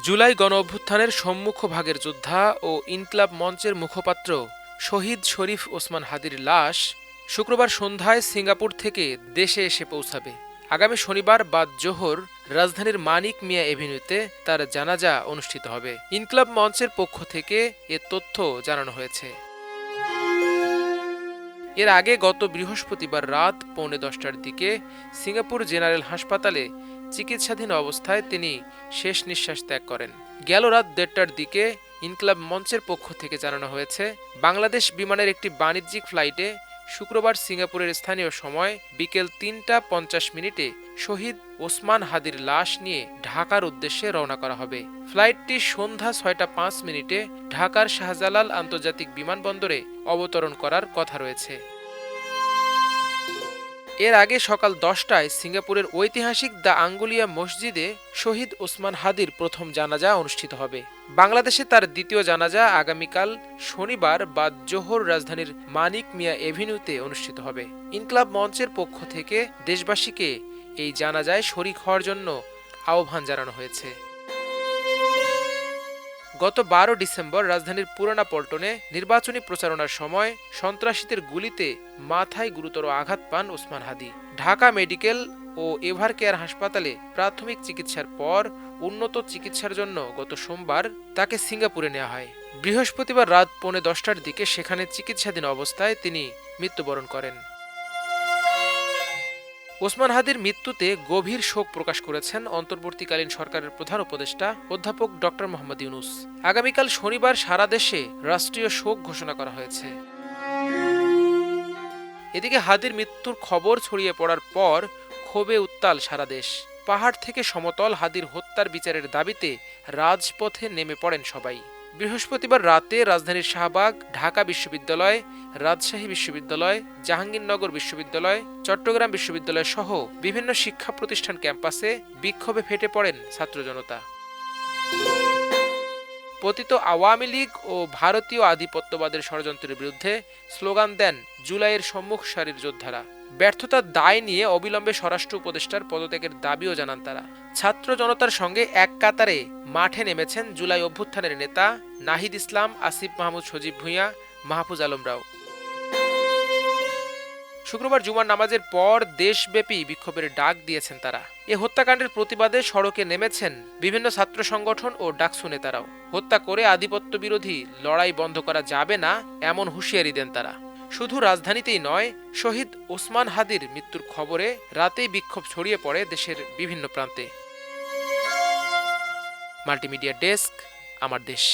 জুলাই গণঅভ্যুত্থানের সম্মুখভাগের যোদ্ধা ও ইনকিলাব মঞ্চের মুখপাত্র শহীদ শরীফ ওসমান হাদির লাশ শুক্রবার সন্ধ্যায় সিঙ্গাপুর থেকে দেশে এসে পৌঁছাবে। আগামী শনিবার বাদ জোহর রাজধানীর মানিক মিয়া এভিনিউতে তার জানাজা অনুষ্ঠিত হবে। ইনকিলাব মঞ্চের পক্ষ থেকে এ তথ্য জানানো হয়েছে। এর আগে গত বৃহস্পতিবার রাত 10:45টার দিকে সিঙ্গাপুর জেনারেল হাসপাতালে চিকিৎসাধীন অবস্থায় তিনি শেষ নিঃশ্বাস ত্যাগ করেন। গেল রাত 1:30টার দিকে ইনকিলাব মঞ্চের পক্ষ থেকে জানানো হয়েছে, বাংলাদেশ বিমানের একটি বাণিজ্যিক ফ্লাইটে শুক্রবার সিঙ্গাপুরের স্থানীয় সময় বিকেল 3টা 50 মিনিটে শহীদ ওসমান হাদির লাশ নিয়ে ঢাকার উদ্দেশ্যে রওনা করা হবে। ফ্লাইটটি সন্ধ্যা 6টা 5 মিনিটে ঢাকার শাহজালাল আন্তর্জাতিক বিমানবন্দরে অবতরণ করার কথা রয়েছে। এর আগে সকাল 10টায় সিঙ্গাপুরের ঐতিহাসিক দ্য আঙ্গুলিয়া মসজিদে শহীদ ওসমান হাদির প্রথম জানাজা অনুষ্ঠিত হবে। বাংলাদেশে তার দ্বিতীয় জানাজা আগামীকাল শনিবার বাদ জোহর রাজধানীর মানিক মিয়া এভিনিউতে অনুষ্ঠিত হবে। ইনকিলাব মঞ্চের পক্ষ থেকে দেশবাসীকে এই জানাজায় শরিক হওয়ার জন্য আহ্বান জানানো হয়েছে। গত 12 ডিসেম্বর রাজধানীর পুরানা পল্টনে নির্বাচনী প্রচারণার সময় সন্ত্রাসীদের গুলিতে মাথায় গুরুতর আঘাত পান ওসমান হাদি। ঢাকা মেডিকেল ও এভার কেয়ার হাসপাতালে প্রাথমিক চিকিৎসার পর উন্নত চিকিৎসার জন্য গত সোমবার তাকে সিঙ্গাপুরে নেওয়া হয়। বৃহস্পতিবার রাত 10:45টার দিকে সেখানে চিকিৎসাধীন অবস্থায় তিনি মৃত্যুবরণ করেন। ওসমান হাদির মৃত্যুতে গভীর শোক প্রকাশ করেছেন অন্তর্বর্তীকালীন সরকারের প্রধান উপদেষ্টা অধ্যাপক ড. মোহাম্মদ ইউনূস। আগামীকাল শনিবার সারা দেশে রাষ্ট্রীয় শোক ঘোষণা করা হয়েছে। এদিকে হাদির মৃত্যুর খবর ছড়িয়ে পড়ার পর ক্ষোভে উত্তাল সারা দেশ। পাহাড় থেকে সমতল হাদির হত্যার বিচারের দাবিতে রাজপথে নেমে পড়েন সবাই। বৃহস্পতিবার রাতে রাজধানীর শাহবাগ, ঢাকা বিশ্ববিদ্যালয়, রাজশাহী বিশ্ববিদ্যালয়, জাহাঙ্গীরনগর বিশ্ববিদ্যালয়, চট্টগ্রাম বিশ্ববিদ্যালয় সহ বিভিন্ন শিক্ষা প্রতিষ্ঠান ক্যাম্পাসে বিক্ষোভে ফেটে পড়েন ছাত্র জনতা। পতিত আওয়ামী লীগ ও ভারতীয় আধিপত্যবাদের ষড়যন্ত্রের বিরুদ্ধে স্লোগান দেন জুলাইয়ের সম্মুখ সারির যোদ্ধারা। ব্যর্থতার দায় নিয়ে অবিলম্বে স্বরাষ্ট্র উপদেষ্টার পদত্যাগের দাবিও জানান তারা। ছাত্র জনতার সঙ্গে এক কাতারে মাঠে নেমেছেন জুলাই অভ্যুত্থানের নেতা নাহিদ ইসলাম, আসিফ মাহমুদ, সজীব ভুঁইয়া, মাহফুজ আলমরাও। শুক্রবার জুমার নামাজের পর দেশব্যাপী বিক্ষোভের ডাক দিয়েছেন তারা। এ হত্যাকাণ্ডের প্রতিবাদে সড়কে নেমেছেন বিভিন্ন ছাত্র সংগঠন ও ডাকসু নেতারাও। হত্যা করে আধিপত্য বিরোধী লড়াই বন্ধ করা যাবে না এমন হুঁশিয়ারি দেন তারা। শুধু রাজধানীতেই নয়, শহীদ ওসমান হাদির মৃত্যুর খবরে রাতেই বিক্ষোভ ছড়িয়ে পড়ে দেশের বিভিন্ন প্রান্তে। মাল্টিমিডিয়া ডেস্ক, আমার দেশ।